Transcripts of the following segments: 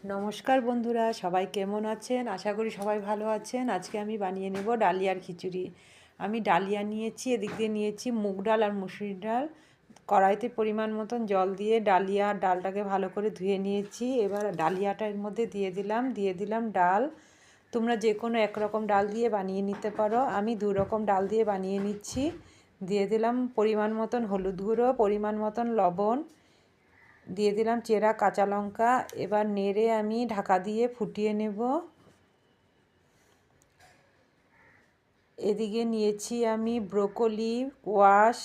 নমস্কার বন্ধুরা, সবাই কেমন আছেন? আশা করি সবাই ভালো আছেন। আজকে আমি বানিয়ে নেব ডালিয়ার খিচুড়ি। আমি ডালিয়া নিয়েছি, এদিক দিয়ে নিয়েছি মুগ ডাল আর মুসুরির ডাল। কড়াইতে পরিমাণ মতন জল দিয়ে ডালিয়া ডালটাকে ভালো করে ধুয়ে নিয়েছি। এবার ডালিয়াটা এর মধ্যে দিয়ে দিলাম ডাল। তোমরা যে কোনো একরকম ডাল দিয়ে বানিয়ে নিতে পারো, আমি দু রকম ডাল দিয়ে বানিয়ে নিচ্ছি। দিয়ে দিলাম পরিমাণ মতন হলুদ গুঁড়ো, পরিমাণ মতন লবণ, দিয়ে দিলাম চেরা কাঁচা লঙ্কা। এবার নেড়ে আমি ঢাকা দিয়ে ফুটিয়ে নেব। এদিকে নিয়েছি আমি ব্রোকলি, কোয়াশ,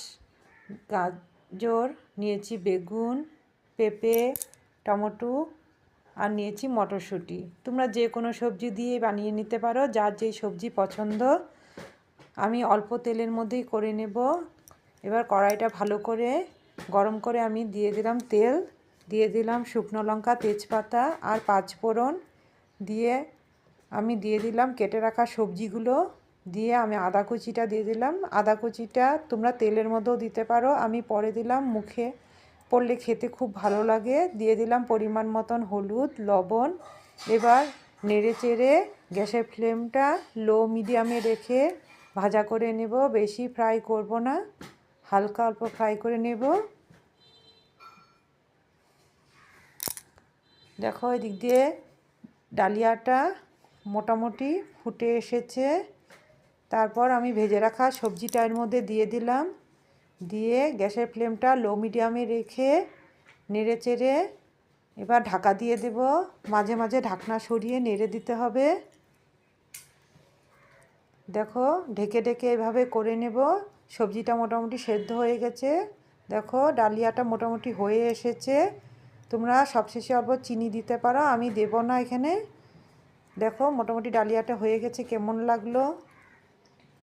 গাজর, নিয়েছি বেগুন, পেঁপে, টমেটো আর নিয়েছি মটরশুঁটি। তোমরা যে কোনো সবজি দিয়ে বানিয়ে নিতে পারো, যার যেই সবজি পছন্দ। আমি অল্প তেলের মধ্যেই করে নেব। এবার কড়াইটা ভালো করে গরম করে আমি দিয়ে দিলাম তেল, দিয়ে দিলাম শুকনো লঙ্কা, তেজপাতা আর পাঁচফোড়ন। দিয়ে আমি দিয়ে দিলাম কেটে রাখা সবজিগুলো। দিয়ে আমি আদা কুচিটা দিয়ে দিলাম। আদা কুচিটা তোমরা তেলের মধ্যেও দিতে পারো, আমি পরে দিলাম, মুখে পড়লে খেতে খুব ভালো লাগে। দিয়ে দিলাম পরিমাণ মতন হলুদ, লবণ। এবার নেড়ে চেড়ে গ্যাসের ফ্লেমটা লো মিডিয়ামে রেখে ভাজা করে নেব। বেশি ফ্রাই করব না, হালকা অল্প ফ্রাই করে নেব। দেখো এদিক দিয়ে ডালিয়াটা মোটামুটি ফুটে এসেছে। তারপর আমি ভেজে রাখা সবজিটা এর মধ্যে দিয়ে দিলাম। দিয়ে গ্যাসের ফ্লেমটা লো মিডিয়ামে রেখে নেড়ে চেড়ে এবার ঢাকা দিয়ে দেব। মাঝে মাঝে ঢাকনা সরিয়ে নেড়ে দিতে হবে। দেখো ঢেকে ঢেকে এভাবে করে নেব। সবজিটা মোটামুটি সেদ্ধ হয়ে গেছে। দেখো ডালিয়াটা মোটামুটি হয়ে এসেছে। তোমরা সবশেষে অল্প চিনি দিতে পারো, আমি দেব না এখানে। দেখো মোটামুটি ডালিয়াটা হয়ে গেছে। কেমন লাগলো?